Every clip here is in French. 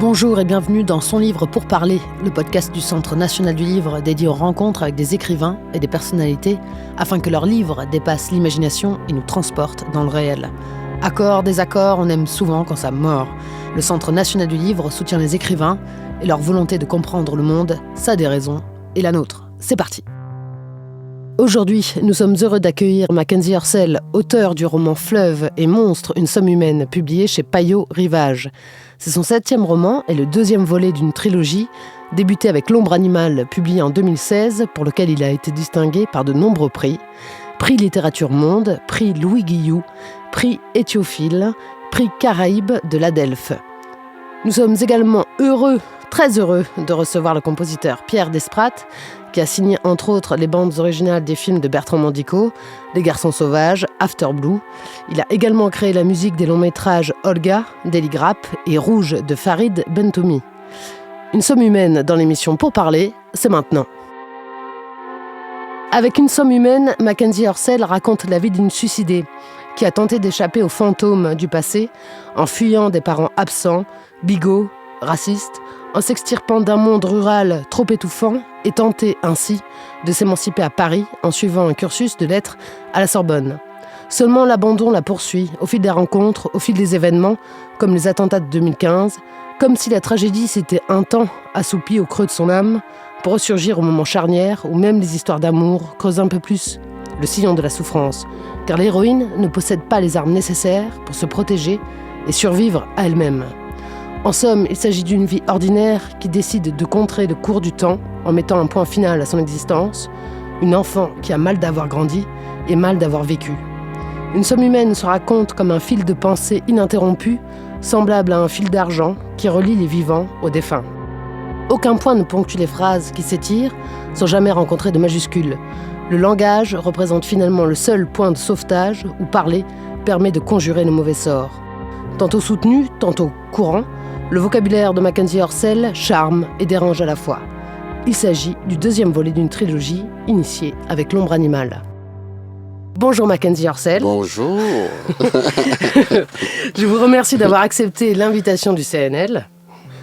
Bonjour et bienvenue dans Son livre pour parler, le podcast du Centre national du livre dédié aux rencontres avec des écrivains et des personnalités afin que leurs livres dépassent l'imagination et nous transportent dans le réel. Accords, désaccords, on aime souvent quand ça mord. Le Centre national du livre soutient les écrivains et leur volonté de comprendre le monde, ça a des raisons, et la nôtre. C'est parti. Aujourd'hui, nous sommes heureux d'accueillir Mackenzie Orsel, auteur du roman Fleuve et Monstre, une somme humaine, publié chez Payot Rivage. C'est son 7e roman et le 2e volet d'une trilogie, débutée avec L'ombre animale, publié en 2016, pour lequel il a été distingué par de nombreux prix. Prix Littérature Monde, prix Louis Guilloux, prix Éthiophile, prix Caraïbes de l'Adelphes. Nous sommes également très heureux de recevoir le compositeur Pierre Desprats, qui a signé entre autres les bandes originales des films de Bertrand Mandico, Les Garçons Sauvages, After Blue. Il a également créé la musique des longs métrages Olga, d'Eli Grapp et Rouge de Farid Bentoumi. Une somme humaine dans l'émission Pour parler, c'est maintenant. Avec Une somme humaine, Mackenzie Orsel raconte la vie d'une suicidée qui a tenté d'échapper aux fantômes du passé en fuyant des parents absents, bigots, racistes, en s'extirpant d'un monde rural trop étouffant et tenter ainsi de s'émanciper à Paris en suivant un cursus de lettres à la Sorbonne. Seulement l'abandon la poursuit au fil des rencontres, au fil des événements, comme les attentats de 2015, comme si la tragédie s'était un temps assoupie au creux de son âme, pour ressurgir au moment charnière où même les histoires d'amour creusent un peu plus le sillon de la souffrance, car l'héroïne ne possède pas les armes nécessaires pour se protéger et survivre à elle-même. En somme, il s'agit d'une vie ordinaire qui décide de contrer le cours du temps en mettant un point final à son existence, une enfant qui a mal d'avoir grandi et mal d'avoir vécu. Une somme humaine se raconte comme un fil de pensée ininterrompu, semblable à un fil d'argent qui relie les vivants aux défunts. Aucun point ne ponctue les phrases qui s'étirent sans jamais rencontrer de majuscules. Le langage représente finalement le seul point de sauvetage où parler permet de conjurer le mauvais sort. Tantôt soutenu, tantôt courant, le vocabulaire de Mackenzie Orsel charme et dérange à la fois. Il s'agit du 2e volet d'une trilogie initiée avec L'ombre animale. Bonjour Mackenzie Orsel. Bonjour. Je vous remercie d'avoir accepté l'invitation du CNL.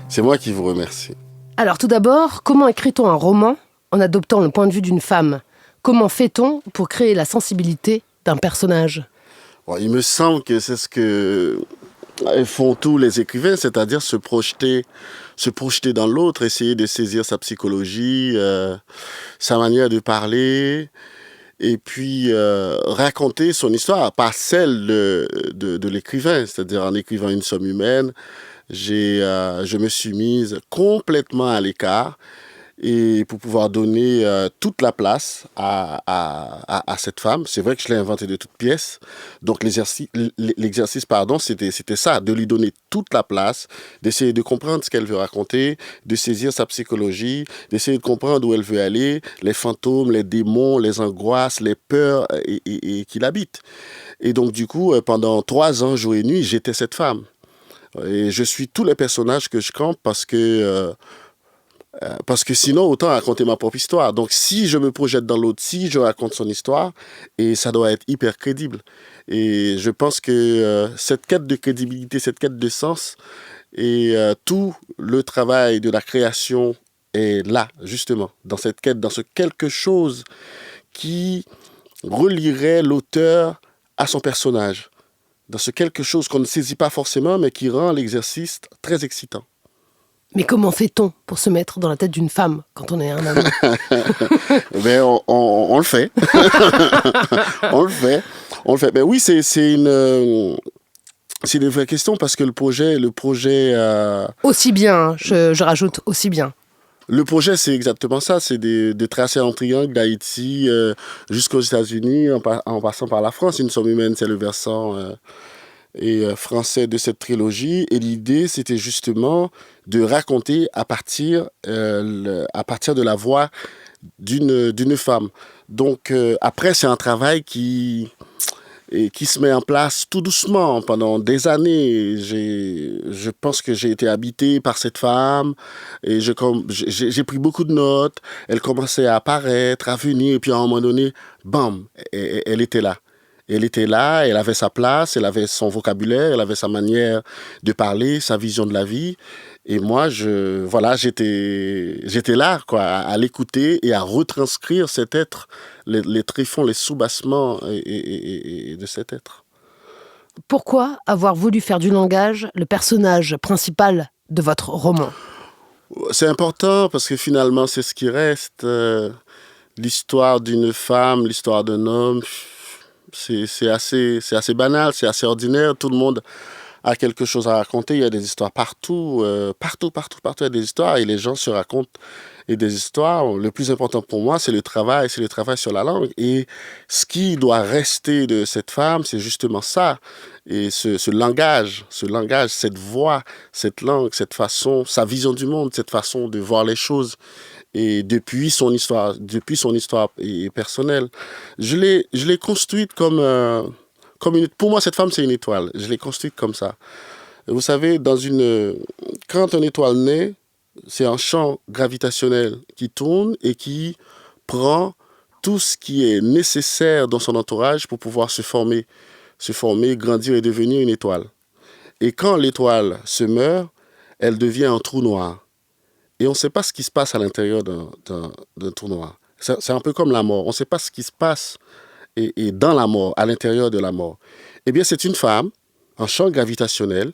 C'est moi qui vous remercie. Alors tout d'abord, comment écrit-on un roman en adoptant le point de vue d'une femme ? Comment fait-on pour créer la sensibilité d'un personnage ? Bon, il me semble que c'est ce que font tous les écrivains, c'est-à-dire se projeter dans l'autre, essayer de saisir sa psychologie, sa manière de parler, et puis raconter son histoire, pas celle de l'écrivain, c'est-à-dire en écrivant Une somme humaine, je me suis mise complètement à l'écart et pour pouvoir donner toute la place à cette femme. C'est vrai que je l'ai inventée de toutes pièces. Donc l'exercice, c'était ça, de lui donner toute la place, d'essayer de comprendre ce qu'elle veut raconter, de saisir sa psychologie, d'essayer de comprendre où elle veut aller, les fantômes, les démons, les angoisses, les peurs et qui l'habitent. Et donc du coup, pendant 3 ans, jour et nuit, j'étais cette femme. Et je suis tous les personnages que je campe parce que sinon, autant raconter ma propre histoire. Donc, si je me projette dans l'autre, si je raconte son histoire, et ça doit être hyper crédible. Et je pense que cette quête de crédibilité, cette quête de sens, et tout le travail de la création est là, justement, dans cette quête, dans ce quelque chose qui relierait l'auteur à son personnage. Dans ce quelque chose qu'on ne saisit pas forcément, mais qui rend l'exercice très excitant. Mais comment fait-on pour se mettre dans la tête d'une femme quand on est un homme ? Ben, on le fait. On le fait. Ben oui, c'est une vraie question parce que le projet. Aussi bien, je rajoute aussi bien. Le projet, c'est exactement ça, c'est de tracer un triangle d'Haïti jusqu'aux États-Unis, en passant par la France. Une somme humaine, c'est le versant français de cette trilogie. Et l'idée, c'était justement de raconter à partir de la voix d'une femme. Donc, après, c'est un travail qui se met en place tout doucement pendant des années. Je pense que j'ai été habité par cette femme et j'ai pris beaucoup de notes. Elle commençait à apparaître, à venir, et puis à un moment donné, bam, elle était là. Elle était là, elle avait sa place, elle avait son vocabulaire, elle avait sa manière de parler, sa vision de la vie. Et moi, j'étais là, quoi, à l'écouter et à retranscrire cet être, les tréfonds, les soubassements de cet être. Pourquoi avoir voulu faire du langage le personnage principal de votre roman ? C'est important parce que finalement, c'est ce qui reste. L'histoire d'une femme, l'histoire d'un homme, c'est assez banal, c'est assez ordinaire. Tout le monde a quelque chose à raconter. Il y a des histoires partout, partout, il y a des histoires et les gens se racontent des histoires. Le plus important pour moi, c'est le travail sur la langue. Et ce qui doit rester de cette femme, c'est justement ça. Et ce langage, cette voix, cette langue, cette façon, sa vision du monde, cette façon de voir les choses. Et depuis son histoire personnelle, je l'ai construite comme pour moi, cette femme, c'est une étoile. Je l'ai construite comme ça. Vous savez, quand une étoile naît, c'est un champ gravitationnel qui tourne et qui prend tout ce qui est nécessaire dans son entourage pour pouvoir se former, grandir et devenir une étoile. Et quand l'étoile se meurt, elle devient un trou noir. Et on ne sait pas ce qui se passe à l'intérieur d'un trou noir. C'est un peu comme la mort. On ne sait pas ce qui se passe et dans la mort, à l'intérieur de la mort. Eh bien, c'est une femme, un champ gravitationnel,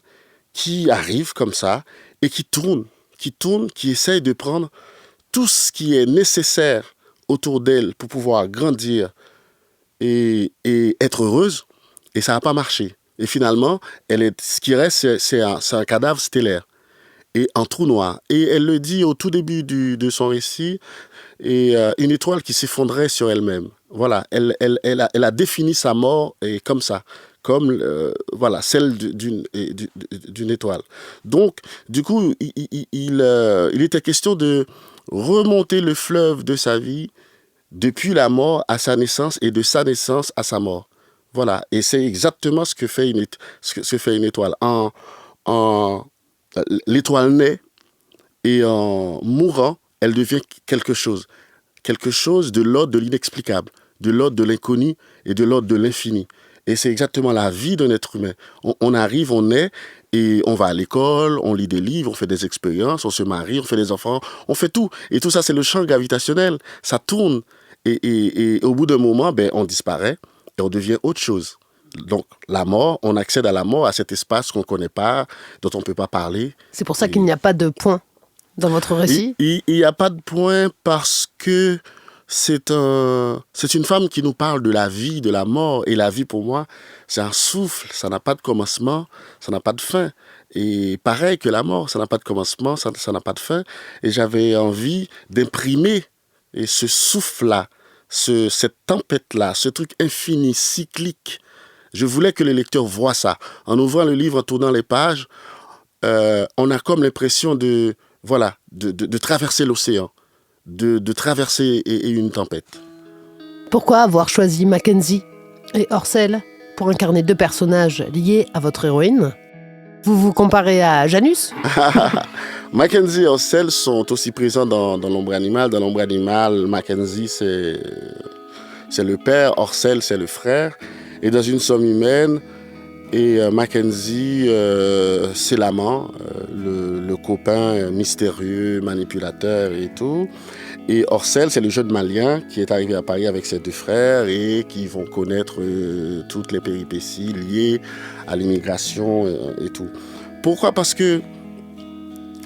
qui arrive comme ça et qui tourne, qui essaye de prendre tout ce qui est nécessaire autour d'elle pour pouvoir grandir et être heureuse. Et ça n'a pas marché. Et finalement, ce qui reste, c'est un cadavre stellaire et un trou noir. Et elle le dit au tout début de son récit, et une étoile qui s'effondrait sur elle-même. Voilà, elle a défini sa mort et comme ça, comme celle d'une étoile. Donc, du coup, il était question de remonter le fleuve de sa vie depuis la mort à sa naissance et de sa naissance à sa mort. Voilà, et c'est exactement ce que fait une étoile. L'étoile naît et en mourant, elle devient quelque chose de l'ordre de l'inexplicable, de l'ordre de l'inconnu et de l'ordre de l'infini. Et c'est exactement la vie d'un être humain. On arrive, on naît et on va à l'école, on lit des livres, on fait des expériences, on se marie, on fait des enfants, on fait tout. Et tout ça, c'est le champ gravitationnel. Ça tourne et au bout d'un moment, on disparaît et on devient autre chose. Donc, la mort, on accède à la mort, à cet espace qu'on ne connaît pas, dont on ne peut pas parler. C'est pour ça qu'il n'y a pas de point dans votre récit ? Il n'y a pas de point parce que c'est une femme qui nous parle de la vie, de la mort. Et la vie, pour moi, c'est un souffle. Ça n'a pas de commencement, ça n'a pas de fin. Et pareil que la mort, ça n'a pas de commencement, ça n'a pas de fin. Et j'avais envie d'imprimer ce souffle-là, cette tempête-là, ce truc infini, cyclique. Je voulais que les lecteurs voient ça. En ouvrant le livre, en tournant les pages, on a comme l'impression de traverser l'océan, de traverser une tempête. Pourquoi avoir choisi Mackenzie et Orcel pour incarner deux personnages liés à votre héroïne ? Vous vous comparez à Janus ? Mackenzie et Orcel sont aussi présents dans l'ombre animale. Dans l'ombre animale, Mackenzie, c'est le père, Orcel, c'est le frère. Et dans une somme humaine, Mackenzie, c'est l'amant, le copain mystérieux, manipulateur et tout. Et Orcel, c'est le jeune Malien qui est arrivé à Paris avec ses deux frères et qui vont connaître toutes les péripéties liées à l'immigration et tout. Pourquoi ? Parce que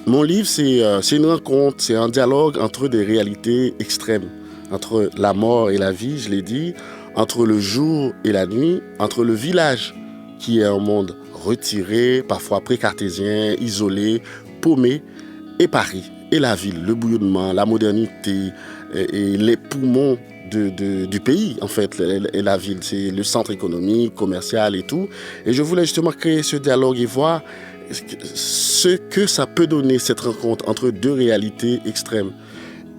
mon livre, c'est une rencontre, c'est un dialogue entre des réalités extrêmes, entre la mort et la vie, je l'ai dit, entre le jour et la nuit, entre le village, qui est un monde retiré, parfois pré-cartésien, isolé, paumé, et Paris, et la ville, le bouillonnement, la modernité, et les poumons du pays, en fait, et la ville, c'est le centre économique, commercial et tout. Et je voulais justement créer ce dialogue et voir ce que ça peut donner, cette rencontre entre deux réalités extrêmes.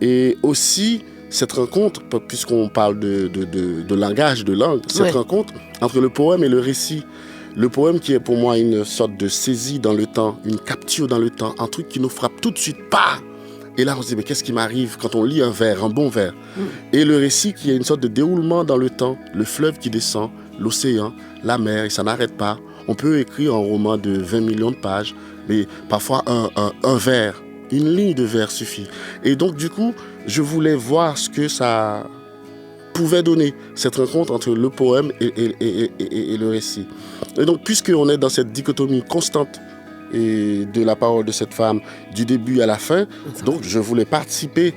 Et aussi, cette rencontre, puisqu'on parle de langage, de langue, cette rencontre entre le poème et le récit. Le poème qui est pour moi une sorte de saisie dans le temps, une capture dans le temps, un truc qui nous frappe tout de suite, pas. Et là, on se dit, mais qu'est-ce qui m'arrive quand on lit un vers, un bon vers ? Et le récit qui est une sorte de déroulement dans le temps, le fleuve qui descend, l'océan, la mer, et ça n'arrête pas. On peut écrire un roman de 20 millions de pages, mais parfois un vers, une ligne de vers suffit. Et donc, du coup, je voulais voir ce que ça pouvait donner, cette rencontre entre le poème et le récit. Et donc, puisqu'on est dans cette dichotomie constante et de la parole de cette femme du début à la fin, donc je voulais participer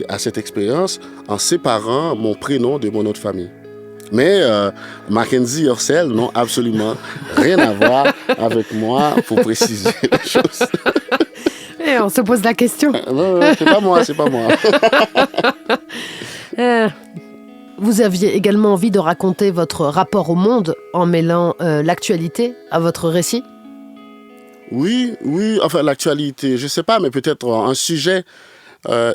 à cette expérience en séparant mon prénom de mon nom de famille. Mais Mackenzie Orsel, non, absolument rien à voir avec moi, pour préciser les choses. Et on se pose la question. Non, c'est pas moi. Vous aviez également envie de raconter votre rapport au monde en mêlant l'actualité à votre récit ? Oui, enfin l'actualité, je sais pas, mais peut-être un sujet,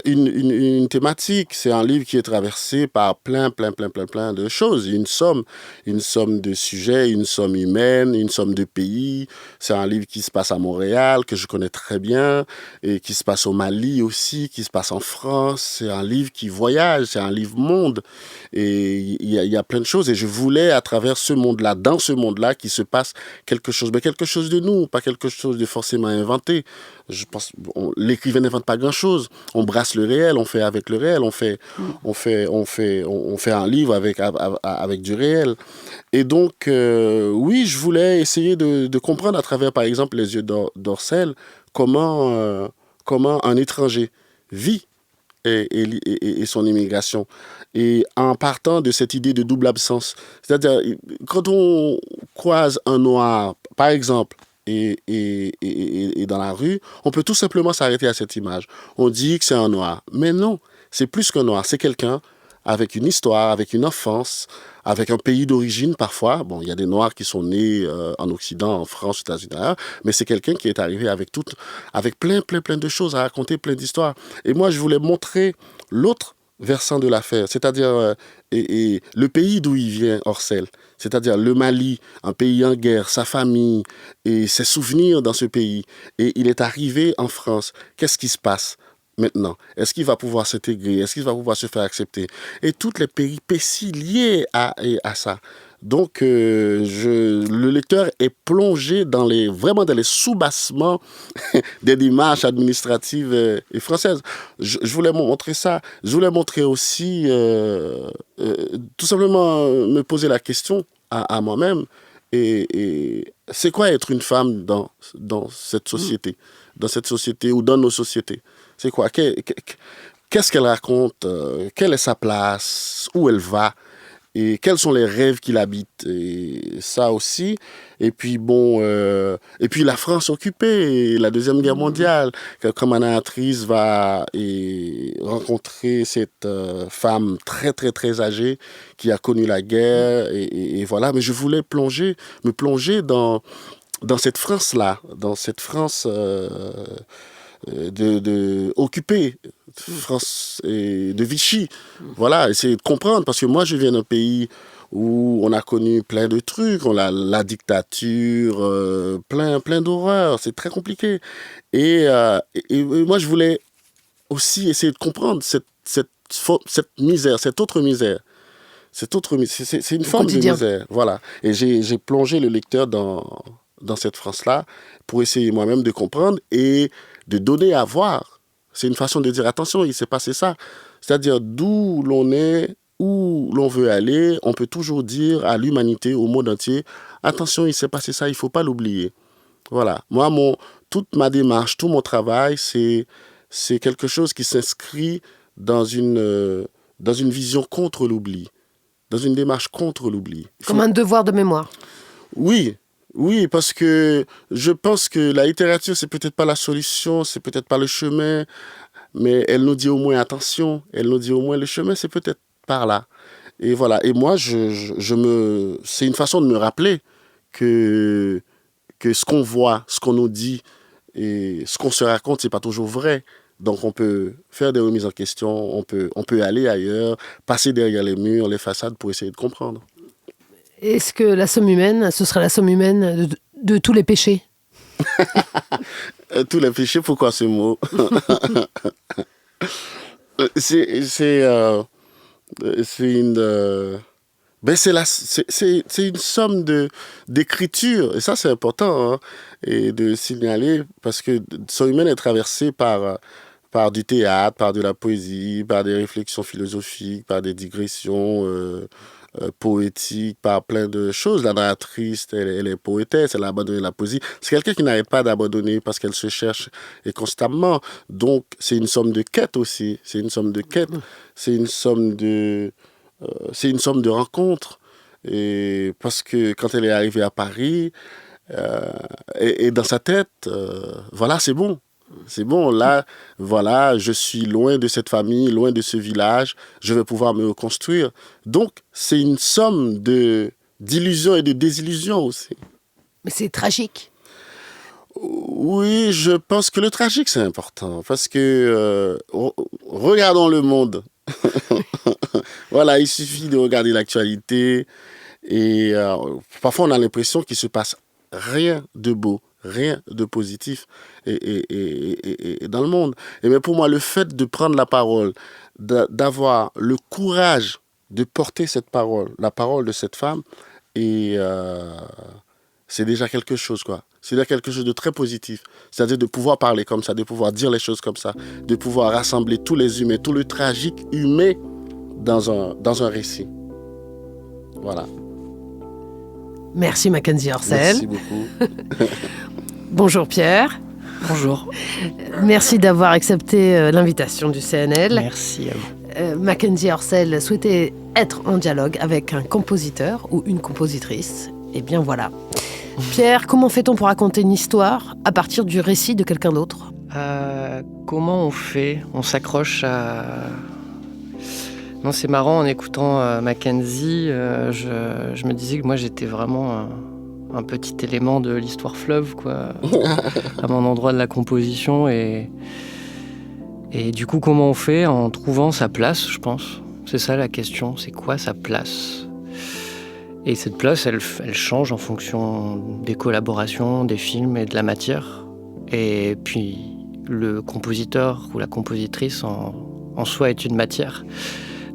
une thématique. C'est un livre qui est traversé par plein de choses. Une somme de sujets, une somme humaine, une somme de pays. C'est un livre qui se passe à Montréal, que je connais très bien, et qui se passe au Mali aussi, qui se passe en France. C'est un livre qui voyage, c'est un livre monde. Et il y a plein de choses. Et je voulais, à travers ce monde-là, dans ce monde-là, qu'il se passe quelque chose, mais quelque chose de nous, pas quelque chose de forcément inventé. Je pense, l'écrivain n'invente pas grand-chose. On brasse le réel, on fait avec le réel, on fait un livre avec du réel. Et donc, oui, je voulais essayer de comprendre à travers, par exemple, les yeux d'Orsel, comment un étranger vit et son immigration. Et en partant de cette idée de double absence. C'est-à-dire, quand on croise un noir, par exemple, et dans la rue, on peut tout simplement s'arrêter à cette image. On dit que c'est un noir. Mais non, c'est plus qu'un noir. C'est quelqu'un avec une histoire, avec une enfance, avec un pays d'origine parfois. Bon, il y a des noirs qui sont nés en Occident, en France, aux États-Unis, mais c'est quelqu'un qui est arrivé avec plein de choses à raconter, plein d'histoires. Et moi, je voulais montrer l'autre versant de l'affaire, c'est-à-dire et le pays d'où il vient, Orsel, c'est-à-dire le Mali, un pays en guerre, sa famille et ses souvenirs dans ce pays. Et il est arrivé en France. Qu'est-ce qui se passe maintenant? Est-ce qu'il va pouvoir s'intégrer? Est-ce qu'il va pouvoir se faire accepter? Et toutes les péripéties liées à ça. Donc, le lecteur est plongé vraiment dans les soubassements des démarches administratives et françaises. Je voulais montrer ça. Je voulais montrer aussi, tout simplement, me poser la question à moi-même. Et c'est quoi être une femme dans cette société? Dans cette société ou dans nos sociétés? C'est quoi? Qu'est-ce qu'elle raconte? Quelle est sa place? Où elle va? Et quels sont les rêves qui l'habitent? Et ça aussi. Et puis bon, et puis la France occupée, la Deuxième Guerre mondiale. Comme Anna Atrice va rencontrer cette femme très âgée qui a connu la guerre. Et voilà, mais je voulais me plonger dans cette France-là, dans cette France occupée, France et de Vichy. Voilà, essayer de comprendre, parce que moi je viens d'un pays où on a connu plein de trucs, on a la dictature, plein d'horreurs, c'est très compliqué. Et moi je voulais aussi essayer de comprendre cette misère, cette autre misère. C'est une forme de misère, voilà. Et j'ai plongé le lecteur dans cette France-là pour essayer moi-même de comprendre et de donner à voir. C'est une façon de dire, attention, il s'est passé ça. C'est-à-dire, d'où l'on est, où l'on veut aller, on peut toujours dire à l'humanité, au monde entier, attention, il s'est passé ça, il ne faut pas l'oublier. Voilà. Moi, toute ma démarche, tout mon travail, c'est quelque chose qui s'inscrit dans une vision contre l'oubli, dans une démarche contre l'oubli. Comme un devoir de mémoire. Oui, parce que je pense que la littérature, c'est peut-être pas la solution, c'est peut-être pas le chemin, mais elle nous dit au moins attention, elle nous dit au moins le chemin, c'est peut-être par là. Et voilà. Et moi, c'est une façon de me rappeler que ce qu'on voit, ce qu'on nous dit et ce qu'on se raconte, c'est pas toujours vrai. Donc on peut faire des remises en question, on peut aller ailleurs, passer derrière les murs, les façades pour essayer de comprendre. Est-ce que la somme humaine, ce serait la somme humaine de tous les péchés? Tous les péchés, pourquoi ce mot? C'est une Ben c'est une somme d'écriture, et ça c'est important, hein, et de signaler, parce que son humaine est traversée par du théâtre, par de la poésie, par des réflexions philosophiques, par des digressions poétiques, par plein de choses. La narratrice, elle est poétesse, elle a abandonné la poésie. C'est quelqu'un qui n'arrête pas d'abandonner parce qu'elle se cherche et constamment. Donc c'est une somme de quêtes aussi, c'est une somme de quêtes, c'est une somme de c'est une somme de rencontres. Et parce que quand elle est arrivée à Paris, euh, et dans sa tête, voilà, c'est bon. C'est bon, là, voilà, je suis loin de cette famille, loin de ce village, je vais pouvoir me reconstruire. Donc, c'est une somme d'illusions et de désillusions aussi. Mais c'est tragique. Oui, je pense que le tragique, c'est important, parce que regardons le monde. Voilà, il suffit de regarder l'actualité et parfois on a l'impression qu'il se passe rien de beau, rien de positif et dans le monde. Et mais pour moi, le fait de prendre la parole, d'avoir le courage de porter cette parole, la parole de cette femme, et c'est déjà quelque chose, quoi. C'est déjà quelque chose de très positif. C'est-à-dire de pouvoir parler comme ça, de pouvoir dire les choses comme ça, de pouvoir rassembler tous les humains, tout le tragique humain dans un récit. Voilà. Merci Mackenzie Orsel. Merci beaucoup. Bonjour Pierre. Bonjour. Merci d'avoir accepté l'invitation du CNL. Merci à vous. Mackenzie Orsel souhaitait être en dialogue avec un compositeur ou une compositrice. Et bien voilà. Pierre, comment fait-on pour raconter une histoire à partir du récit de quelqu'un d'autre ? Comment on fait ? On s'accroche à... Non, c'est marrant, en écoutant Mackenzie, je me disais que moi j'étais vraiment un petit élément de l'histoire fleuve, quoi, à mon endroit de la composition. Et du coup, comment on fait ? En trouvant sa place, je pense. C'est ça la question, c'est quoi sa place ? Et cette place, elle change en fonction des collaborations, des films et de la matière. Et puis, le compositeur ou la compositrice en soi est une matière.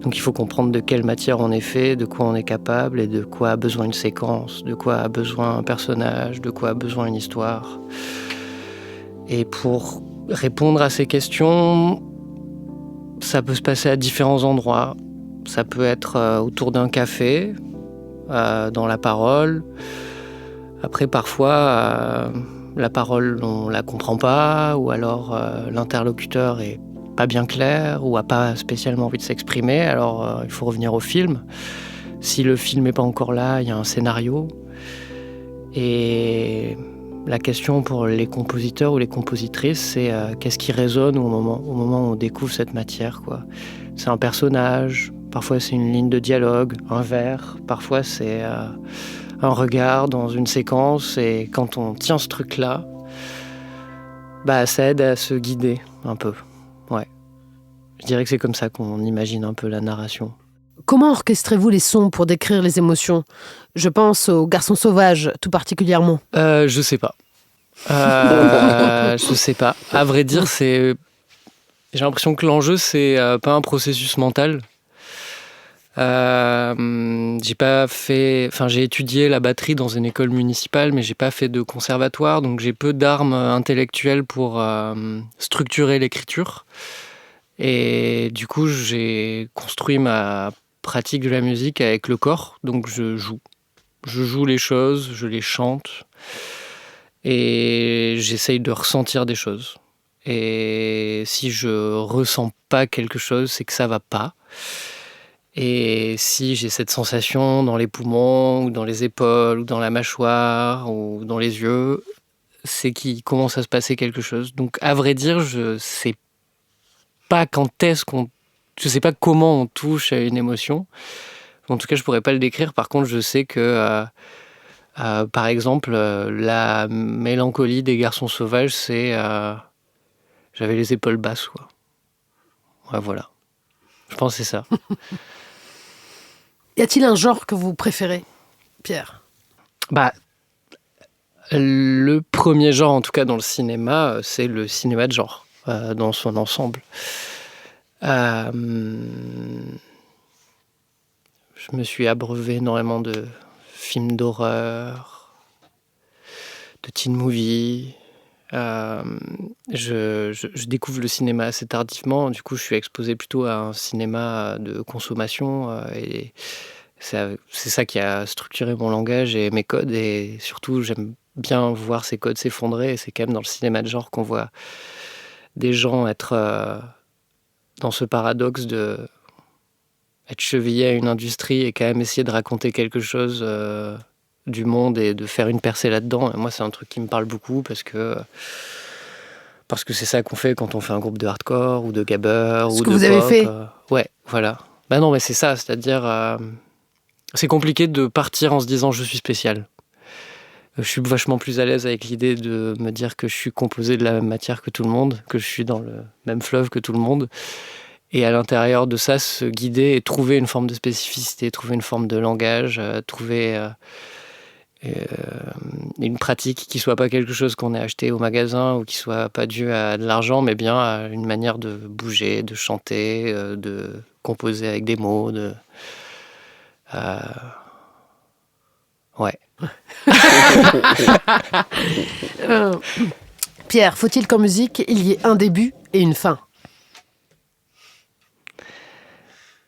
Donc il faut comprendre de quelle matière on est fait, de quoi on est capable et de quoi a besoin une séquence, de quoi a besoin un personnage, de quoi a besoin une histoire. Et pour répondre à ces questions, ça peut se passer à différents endroits. Ça peut être autour d'un café, dans la parole. Après, parfois, la parole, on la comprend pas, ou alors l'interlocuteur est pas bien clair, ou a pas spécialement envie de s'exprimer, alors il faut revenir au film. Si le film n'est pas encore là, il y a un scénario. Et la question pour les compositeurs ou les compositrices, c'est qu'est-ce qui résonne au moment où on découvre cette matière, quoi. C'est un personnage, parfois c'est une ligne de dialogue, un vers, parfois c'est un regard dans une séquence, et quand on tient ce truc-là, bah, ça aide à se guider un peu. Ouais. Je dirais que c'est comme ça qu'on imagine un peu la narration. Comment orchestrez-vous les sons pour décrire les émotions ? Je pense aux Garçons sauvages, tout particulièrement. Je sais pas. Je sais pas. À vrai dire, j'ai l'impression que l'enjeu, c'est pas un processus mental. J'ai étudié la batterie dans une école municipale, mais j'ai pas fait de conservatoire, donc j'ai peu d'armes intellectuelles pour structurer l'écriture. Et du coup, j'ai construit ma pratique de la musique avec le corps, donc je joue. Je joue les choses, je les chante, et j'essaye de ressentir des choses. Et si je ressens pas quelque chose, c'est que ça va pas. Et si j'ai cette sensation dans les poumons, ou dans les épaules, ou dans la mâchoire, ou dans les yeux, c'est qu'il commence à se passer quelque chose. Donc, à vrai dire, je sais pas je sais pas comment on touche à une émotion. En tout cas, je pourrais pas le décrire. Par contre, je sais que, par exemple, la mélancolie des Garçons sauvages, c'est... j'avais les épaules basses, quoi. Ouais, voilà. Je pense que c'est ça. Y a-t-il un genre que vous préférez, Pierre ? Bah, le premier genre, en tout cas dans le cinéma, c'est le cinéma de genre, dans son ensemble. Je je me suis abreuvé énormément de films d'horreur, de teen movie. Je découvre le cinéma assez tardivement. Du coup, je suis exposé plutôt à un cinéma de consommation. Et c'est ça qui a structuré mon langage et mes codes. Et surtout, j'aime bien voir ces codes s'effondrer. Et c'est quand même dans le cinéma de genre qu'on voit des gens être dans ce paradoxe de être chevillé à une industrie et quand même essayer de raconter quelque chose du monde et de faire une percée là-dedans. Et moi, c'est un truc qui me parle beaucoup parce que c'est ça qu'on fait quand on fait un groupe de hardcore ou de gabber ou de pop. Ce que vous avez fait. Ouais, voilà. Bah non, mais c'est ça, c'est-à-dire... c'est compliqué de partir en se disant « je suis spécial ». Je suis vachement plus à l'aise avec l'idée de me dire que je suis composé de la même matière que tout le monde, que je suis dans le même fleuve que tout le monde. Et à l'intérieur de ça, se guider et trouver une forme de spécificité, trouver une forme de langage, trouver une pratique qui soit pas quelque chose qu'on ait acheté au magasin ou qui soit pas dû à de l'argent, mais bien à une manière de bouger, de chanter, de composer avec des mots, ouais. Pierre, faut-il qu'en musique, il y ait un début et une fin ?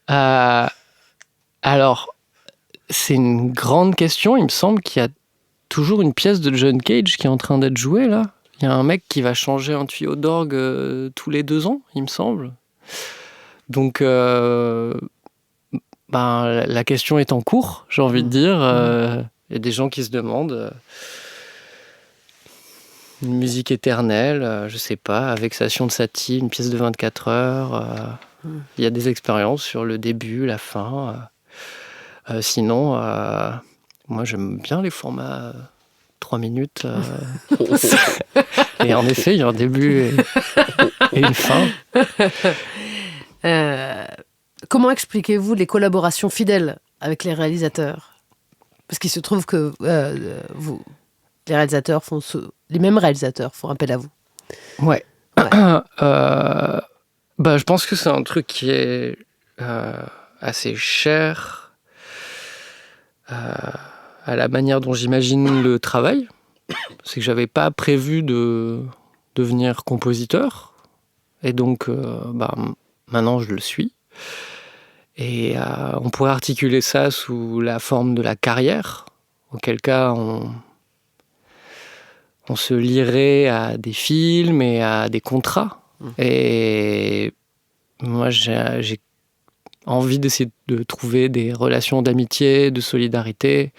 Alors, c'est une grande question. Il me semble qu'il y a toujours une pièce de John Cage qui est en train d'être jouée, là. Il y a un mec qui va changer un tuyau d'orgue tous les 2 ans, il me semble. Donc, la question est en cours, j'ai envie de dire. Il y a des gens qui se demandent une musique éternelle, je sais pas, avec Vexation de Satie, une pièce de 24 heures. Il y a des expériences sur le début, la fin. Sinon, moi j'aime bien les formats 3 minutes. Et en effet, il y a un début et une fin. Comment expliquez-vous les collaborations fidèles avec les réalisateurs ? Parce qu'il se trouve que les réalisateurs les mêmes réalisateurs font appel à vous. Ouais. Je pense que c'est un truc qui est assez cher à la manière dont j'imagine le travail. C'est que j'avais pas prévu de devenir compositeur. Et donc, maintenant, je le suis. Et on pourrait articuler ça sous la forme de la carrière, auquel cas on se lierait à des films et à des contrats. Et moi, j'ai envie d'essayer de trouver des relations d'amitié, de solidarité.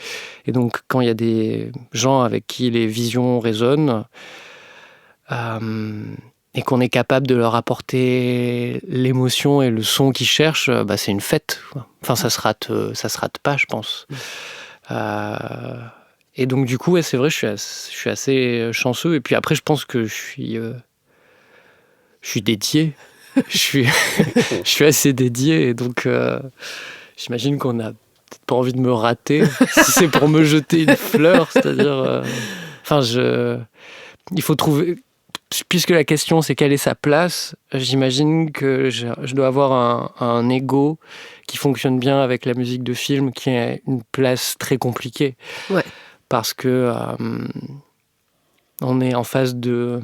Et donc, quand il y a des gens avec qui les visions résonnent, et qu'on est capable de leur apporter l'émotion et le son qu'ils cherchent, c'est une fête, quoi. Enfin, ça se rate pas, je pense. Et donc, du coup, c'est vrai, je suis assez chanceux. Et puis après, je pense que je suis dédié. je suis assez dédié. Et donc, j'imagine qu'on n'a peut-être pas envie de me rater si c'est pour me jeter une fleur. C'est-à-dire... il faut trouver... Puisque la question, c'est quelle est sa place, j'imagine que je dois avoir un ego qui fonctionne bien avec la musique de film, qui est une place très compliquée. Ouais. Parce que on est en face de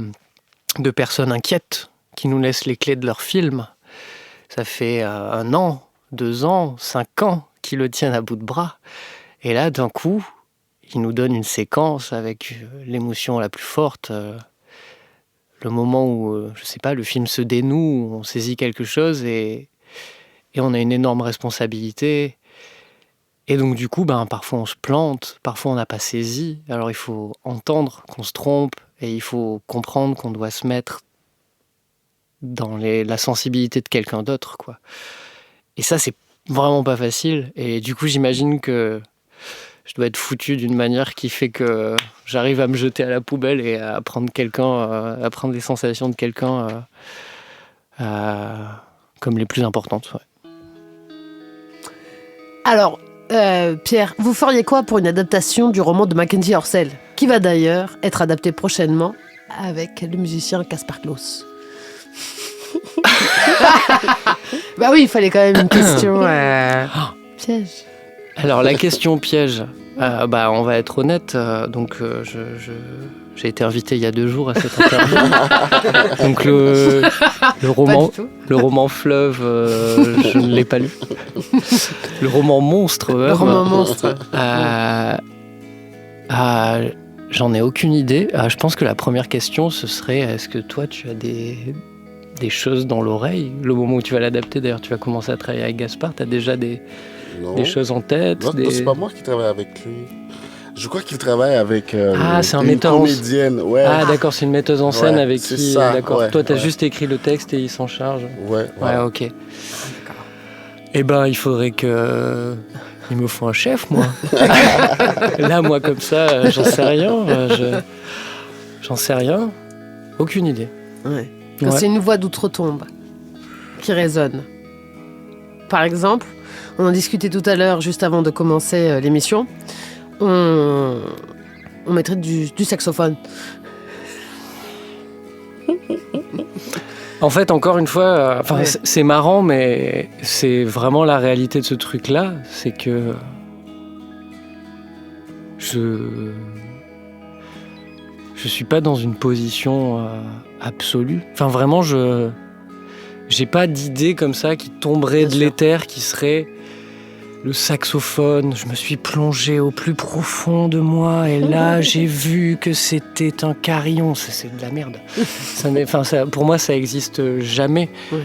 personnes inquiètes qui nous laissent les clés de leur film. Ça fait 1 an, 2 ans, 5 ans qu'ils le tiennent à bout de bras. Et là, d'un coup, ils nous donnent une séquence avec l'émotion la plus forte. Le moment où, je sais pas, le film se dénoue, où on saisit quelque chose et on a une énorme responsabilité. Et donc, du coup, parfois on se plante, parfois on n'a pas saisi. Alors, il faut entendre qu'on se trompe et il faut comprendre qu'on doit se mettre dans la sensibilité de quelqu'un d'autre, quoi. Et ça, c'est vraiment pas facile. Et du coup, j'imagine que je dois être foutu d'une manière qui fait que j'arrive à me jeter à la poubelle et à prendre à prendre les sensations de quelqu'un comme les plus importantes. Ouais. Alors, Pierre, vous feriez quoi pour une adaptation du roman de Mackenzie Orsel, qui va d'ailleurs être adapté prochainement avec le musicien Kaspar Klaus? Bah oui, il fallait quand même une question piège. Alors, la question piège, on va être honnête. J'ai été invité il y a 2 jours à cette interview. Donc, le roman Fleuve, je ne l'ai pas lu. Le roman Monstre. Le roman Monstre. J'en ai aucune idée. Je pense que la première question, ce serait est-ce que toi, tu as des choses dans l'oreille? Le moment où tu vas l'adapter, d'ailleurs, tu vas commencer à travailler avec Gaspard. Tu as déjà des choses en tête? C'est pas moi qui travaille avec lui. Je crois qu'il travaille avec c'est un une metteur comédienne. Ouais. Ah, d'accord, c'est une metteuse en scène avec c'est qui. ça, D'accord. ouais, Toi, tu as ouais. juste écrit le texte et il s'en charge. Ouais. Ouais, ok. Eh ben, il faudrait que. Il me faut un chef, moi. Là, moi, comme ça, j'en sais rien. J'en sais rien. Aucune idée. Ouais. Quand c'est une voix d'outre-tombe qui résonne. Par exemple, on en discutait tout à l'heure, juste avant de commencer l'émission, on mettrait du saxophone. En fait, encore une fois, Ouais. c'est marrant, mais c'est vraiment la réalité de ce truc-là. C'est que je suis pas dans une position absolue. Enfin, vraiment, j'ai pas d'idée comme ça qui tomberait Bien de sûr. l'éther, qui serait le saxophone. Je me suis plongé au plus profond de moi et là, j'ai vu que c'était un carillon. C'est de la merde. Pour moi, ça existe jamais. Ouais.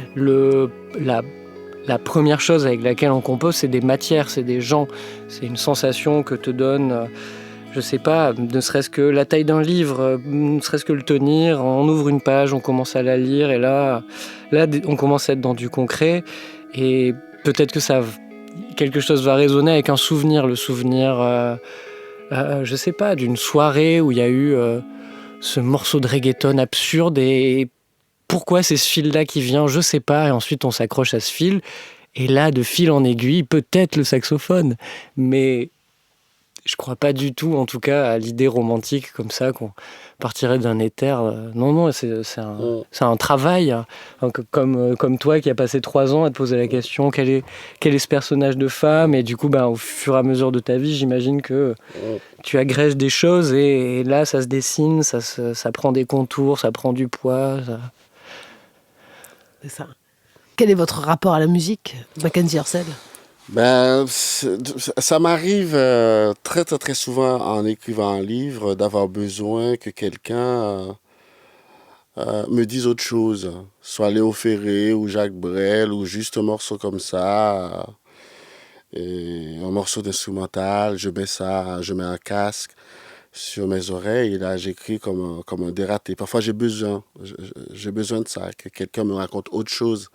La première chose avec laquelle on compose, c'est des matières, c'est des gens. C'est une sensation que te donne, je sais pas, ne serait-ce que la taille d'un livre, ne serait-ce que le tenir. On ouvre une page, on commence à la lire et là, on commence à être dans du concret. Et peut-être que quelque chose va résonner avec un souvenir. Le souvenir, je sais pas, d'une soirée où il y a eu ce morceau de reggaeton absurde et pourquoi c'est ce fil-là qui vient, je sais pas. Et ensuite, on s'accroche à ce fil. Et là, de fil en aiguille, peut-être le saxophone. Mais je crois pas du tout, en tout cas, à l'idée romantique comme ça, qu'on partirait d'un éther. Non, c'est un travail. Hein. Comme toi qui a passé 3 ans à te poser la question, quel est ce personnage de femme? Et du coup, au fur et à mesure de ta vie, j'imagine que tu agrèges des choses et là, ça se dessine, ça prend des contours, ça prend du poids. C'est ça. Quel est votre rapport à la musique, Mackenzie Orsel? Ça m'arrive très, très, très souvent en écrivant un livre d'avoir besoin que quelqu'un me dise autre chose. Soit Léo Ferré ou Jacques Brel ou juste un morceau comme ça. Et un morceau d'instrumental, je mets un casque sur mes oreilles et là j'écris comme un dératé. Parfois j'ai besoin de ça, que quelqu'un me raconte autre chose.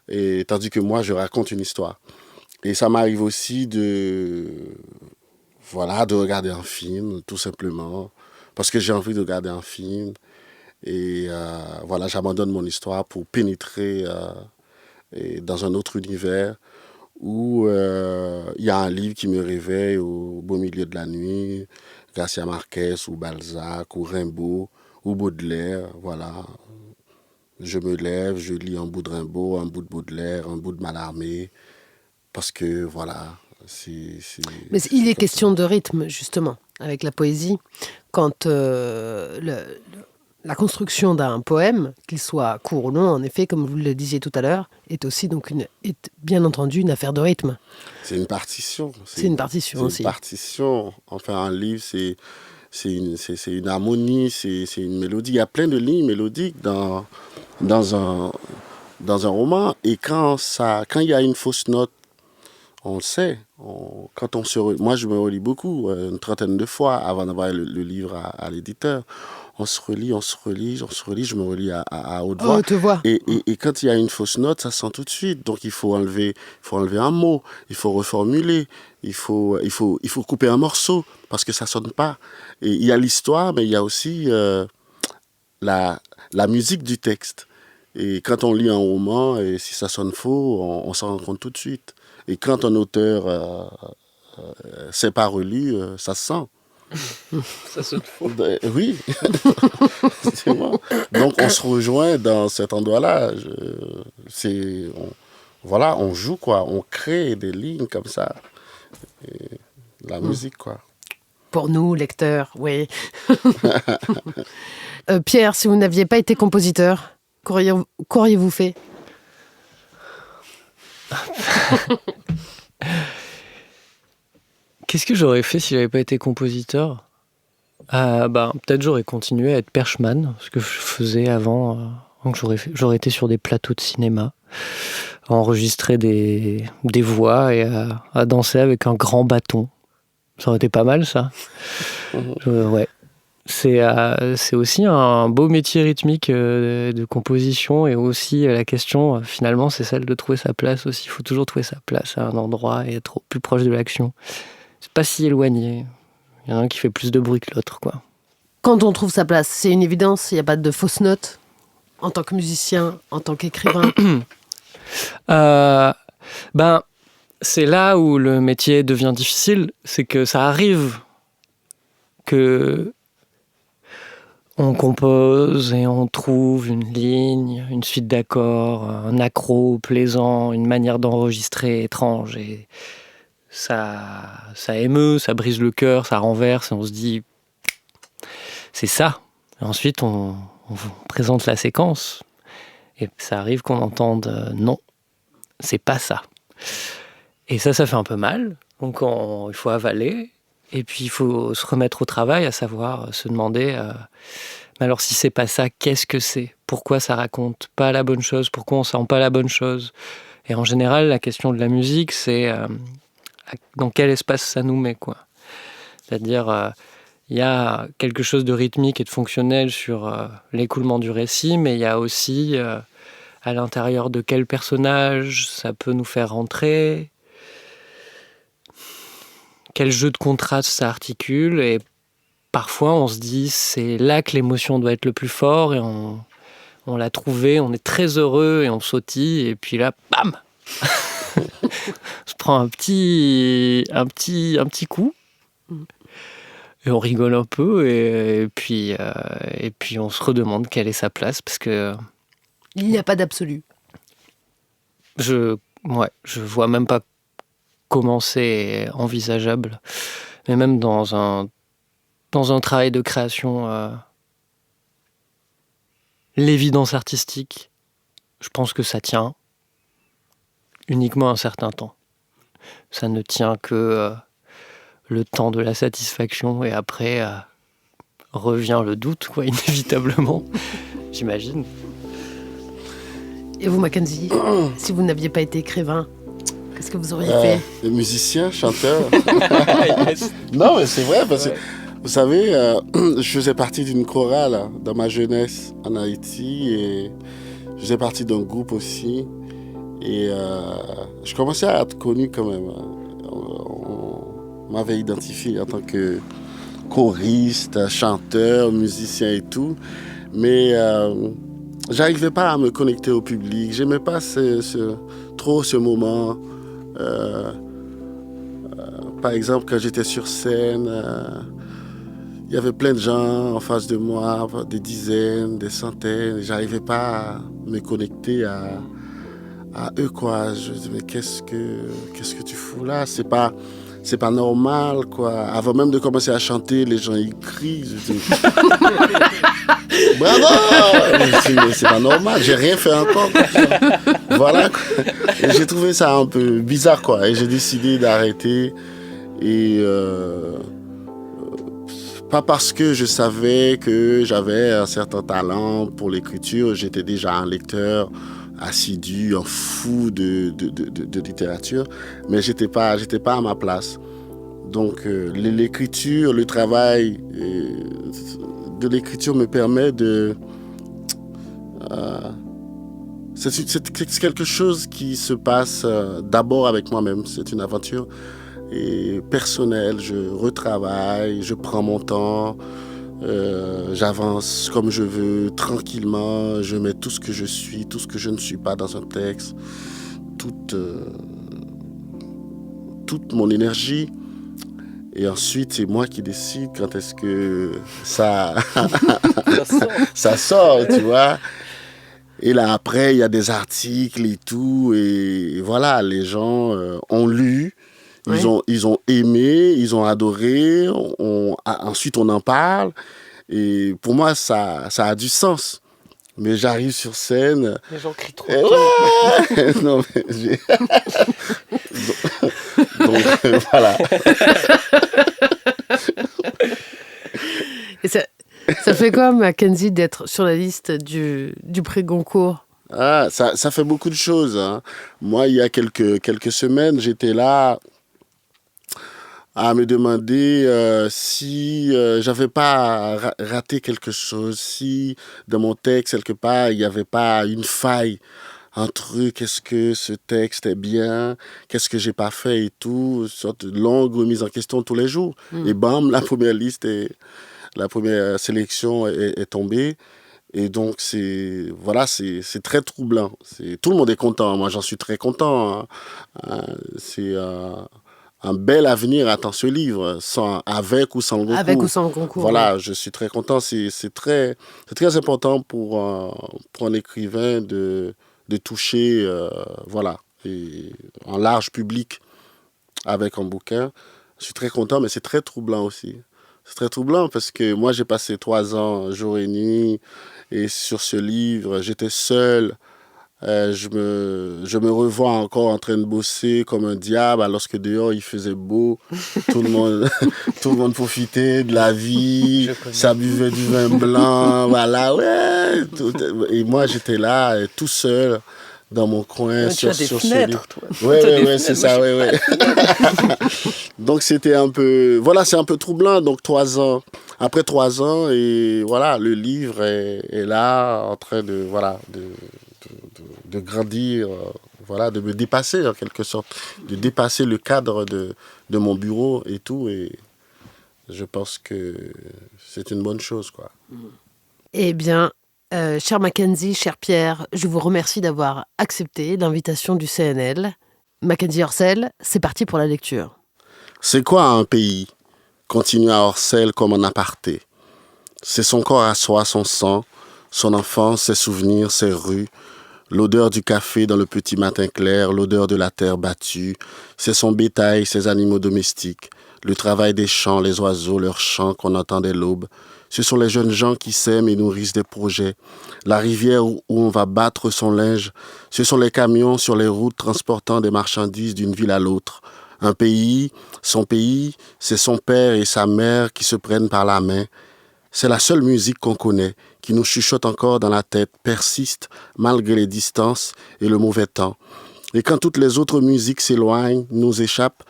Et tandis que moi je raconte une histoire. Et ça m'arrive aussi de regarder un film, tout simplement, parce que j'ai envie de regarder un film. Et j'abandonne mon histoire pour pénétrer dans un autre univers où il y a un livre qui me réveille au beau milieu de la nuit, Garcia Marquez ou Balzac ou Rimbaud ou Baudelaire, voilà. Je me lève, je lis un bout de Rimbaud, un bout de Baudelaire, un bout de Mallarmé. Parce que, voilà, Mais il est question de rythme, justement, avec la poésie. Quand la construction d'un poème, qu'il soit court ou long, en effet, comme vous le disiez tout à l'heure, est aussi, donc, bien entendu, une affaire de rythme. C'est une partition. C'est une partition aussi. C'est une partition. Enfin, un livre, c'est une harmonie, c'est une mélodie. Il y a plein de lignes mélodiques dans un roman. Et quand il y a une fausse note, on le sait. Moi, je me relis beaucoup, une 30aine de fois avant d'envoyer le livre à l'éditeur. On se relit, je me relis à haute voix. Haute voix. Et quand il y a une fausse note, ça se sent tout de suite. Donc, il faut enlever un mot, il faut reformuler, il faut couper un morceau parce que ça ne sonne pas. Et il y a l'histoire, mais il y a aussi la musique du texte. Et quand on lit un roman, et si ça sonne faux, on s'en rend compte tout de suite. Et quand un auteur s'est pas relu, ça se sent. Ça sonne faux. Oui. C'est moi. Donc on se rejoint dans cet endroit-là. On joue quoi, on crée des lignes comme ça. la musique, quoi. Pour nous, lecteurs, oui. Pierre, si vous n'aviez pas été compositeur, qu'auriez-vous fait? Qu'est-ce que j'aurais fait si j'avais pas été compositeur? Peut-être j'aurais continué à être perchman, ce que je faisais avant. Donc j'aurais été sur des plateaux de cinéma, à enregistrer des voix et à danser avec un grand bâton. Ça aurait été pas mal, ça. Ouais. C'est aussi un beau métier rythmique de composition, et aussi la question, finalement, c'est celle de trouver sa place aussi. Il faut toujours trouver sa place à un endroit et être au plus proche de l'action. C'est pas si éloigné. Il y en a un qui fait plus de bruit que l'autre, quoi. Quand on trouve sa place, c'est une évidence, il n'y a pas de fausses notes en tant que musicien, en tant qu'écrivain. C'est là où le métier devient difficile, c'est que ça arrive que on compose et on trouve une ligne, une suite d'accords, un accro plaisant, une manière d'enregistrer étrange, et ça émeut, ça brise le cœur, ça renverse, et on se dit c'est ça. Et ensuite on présente la séquence, et ça arrive qu'on entende non, c'est pas ça. Et ça fait un peu mal, donc il faut avaler, et puis il faut se remettre au travail, à savoir se demander mais alors si c'est pas ça, qu'est-ce que c'est? Pourquoi ça raconte pas la bonne chose? Pourquoi on sent pas la bonne chose? Et en général, la question de la musique, c'est dans quel espace ça nous met, quoi. C'est-à-dire, il y a quelque chose de rythmique et de fonctionnel sur l'écoulement du récit, mais il y a aussi à l'intérieur de quel personnage ça peut nous faire rentrer, quel jeu de contraste ça articule, et parfois on se dit c'est là que l'émotion doit être le plus fort, et on l'a trouvé, on est très heureux et on sautille, et puis là, bam on se prend un petit coup, et on rigole un peu, et puis on se redemande quelle est sa place, parce que Il n'y a pas d'absolu. je vois même pas comment c'est envisageable, mais même dans un travail de création, l'évidence artistique, je pense que ça tient uniquement un certain temps. Ça ne tient que le temps de la satisfaction, et après revient le doute, quoi, inévitablement, j'imagine. Et vous, Mackenzie, si vous n'aviez pas été écrivain, qu'est-ce que vous auriez fait? Musicien, chanteur. Yes. Non, mais c'est vrai, parce que, vous savez, je faisais partie d'une chorale dans ma jeunesse en Haïti, et je faisais partie d'un groupe aussi. Et je commençais à être connu quand même. On m'avait identifié en tant que choriste, chanteur, musicien et tout. Mais j'arrivais pas à me connecter au public. J'aimais pas trop ce moment. Par exemple, quand j'étais sur scène, il y avait plein de gens en face de moi, des dizaines, des centaines. J'arrivais pas à me connecter à eux, quoi. Je me dis, mais qu'est-ce que tu fous là? C'est pas normal, quoi. Avant même de commencer à chanter, les gens ils crient. Je dis, bravo! C'est pas normal, j'ai rien fait encore. Voilà, quoi. Et j'ai trouvé ça un peu bizarre, quoi. Et j'ai décidé d'arrêter. Et pas parce que je savais que j'avais un certain talent pour l'écriture, j'étais déjà un lecteur assidu, un fou de littérature, mais j'étais pas à ma place. Donc l'écriture, le travail de l'écriture me permet de... c'est quelque chose qui se passe d'abord avec moi-même. C'est une aventure personnelle. Je retravaille, je prends mon temps. J'avance comme je veux, tranquillement. Je mets tout ce que je suis, tout ce que je ne suis pas dans un texte, toute mon énergie. Et ensuite, c'est moi qui décide quand est-ce que ça sort, tu vois. Et là, après, il y a des articles et tout. Et voilà, les gens ont lu. Ouais. Ils ont aimé, ils ont adoré. Ensuite, on en parle. Et pour moi, ça a du sens. Mais j'arrive sur scène. Les gens crient trop. Et ouais non, mais donc, voilà. Et ça fait quoi, Mackenzie, d'être sur la liste du prix Goncourt? Ah, ça fait beaucoup de choses. Hein. Moi, il y a quelques semaines, j'étais là à me demander si j'avais pas raté quelque chose, si dans mon texte, quelque part, il n'y avait pas une faille, un truc, est-ce que ce texte est bien, qu'est-ce que j'ai pas fait et tout, une sorte de longue remise en question tous les jours. Et bam, la première sélection est tombée. Et donc, c'est très troublant. Tout le monde est content. Moi, j'en suis très content. Hein. C'est un bel avenir attend ce livre, avec ou sans le concours. Avec ou sans le concours. Voilà, ouais. je suis très content. C'est très important pour un écrivain de toucher un large public avec un bouquin. Je suis très content, mais c'est très troublant aussi. C'est très troublant parce que moi, j'ai passé 3 ans, jour et nuit, et sur ce livre, j'étais seul. Je me revois encore en train de bosser comme un diable alors que dehors, il faisait beau. Tout le monde profitait de la vie. Ça buvait du vin blanc. Voilà, ouais. Et moi, j'étais là, tout seul, dans mon coin. Tu as des fenêtres, toi. Ouais, c'est ça, ouais. Donc, c'était un peu... Voilà, c'est un peu troublant. Donc, 3 ans... Après 3 ans, et voilà, le livre est là, en train de grandir, de me dépasser en quelque sorte, de dépasser le cadre de mon bureau et tout. Et je pense que c'est une bonne chose, quoi. Eh bien, cher Mackenzie, cher Pierre, je vous remercie d'avoir accepté l'invitation du CNL. Mackenzie Orsel, c'est parti pour la lecture. C'est quoi un pays ? Continua Orsel comme un aparté. C'est son corps à soi, son sang, son enfance, ses souvenirs, ses rues, l'odeur du café dans le petit matin clair, l'odeur de la terre battue, c'est son bétail, ses animaux domestiques, le travail des champs, les oiseaux, leurs chants qu'on entend dès l'aube. Ce sont les jeunes gens qui s'aiment et nourrissent des projets. La rivière où on va battre son linge, ce sont les camions sur les routes transportant des marchandises d'une ville à l'autre. Un pays, son pays, c'est son père et sa mère qui se prennent par la main. C'est la seule musique qu'on connaît, qui nous chuchote encore dans la tête, persiste malgré les distances et le mauvais temps. Et quand toutes les autres musiques s'éloignent, nous échappent,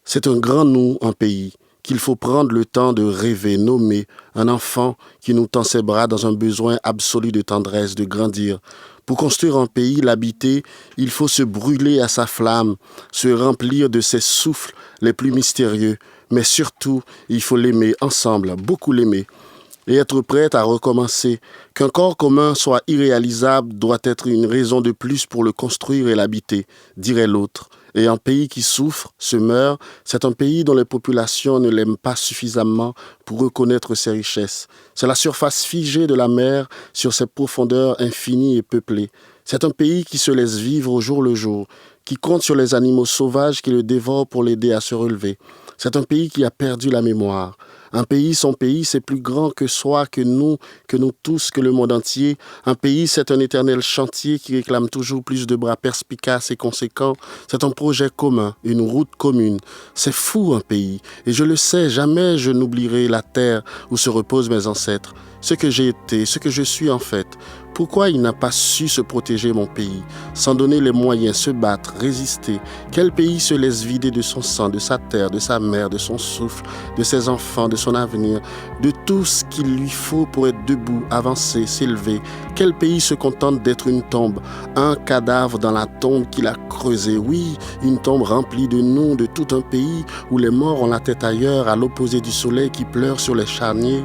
c'est un grand nous, un pays, qu'il faut prendre le temps de rêver, nommer, un enfant qui nous tend ses bras dans un besoin absolu de tendresse, de grandir. Pour construire un pays, l'habiter, il faut se brûler à sa flamme, se remplir de ses souffles les plus mystérieux. Mais surtout, il faut l'aimer ensemble, beaucoup l'aimer. Et être prête à recommencer. Qu'un corps commun soit irréalisable doit être une raison de plus pour le construire et l'habiter, dirait l'autre. Et un pays qui souffre, se meurt, c'est un pays dont les populations ne l'aiment pas suffisamment pour reconnaître ses richesses. C'est la surface figée de la mer sur ses profondeurs infinies et peuplées. C'est un pays qui se laisse vivre au jour le jour, qui compte sur les animaux sauvages qui le dévorent pour l'aider à se relever. C'est un pays qui a perdu la mémoire. Un pays, son pays, c'est plus grand que soi, que nous tous, que le monde entier. Un pays, c'est un éternel chantier qui réclame toujours plus de bras perspicaces et conséquents. C'est un projet commun, une route commune. C'est fou, un pays. Et je le sais, jamais je n'oublierai la terre où se reposent mes ancêtres. Ce que j'ai été, ce que je suis en fait. Pourquoi il n'a pas su se protéger, mon pays, s'en donner les moyens, se battre, résister? Quel pays se laisse vider de son sang, de sa terre, de sa mère, de son souffle, de ses enfants, de son avenir, de tout ce qu'il lui faut pour être debout, avancer, s'élever? Quel pays se contente d'être une tombe, un cadavre dans la tombe qu'il a creusée? Oui, une tombe remplie de nous, de tout un pays où les morts ont la tête ailleurs, à l'opposé du soleil qui pleure sur les charniers.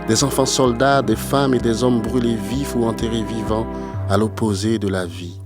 Des enfants soldats, des femmes et des hommes brûlés vifs ou enterrés vivants, à l'opposé de la vie.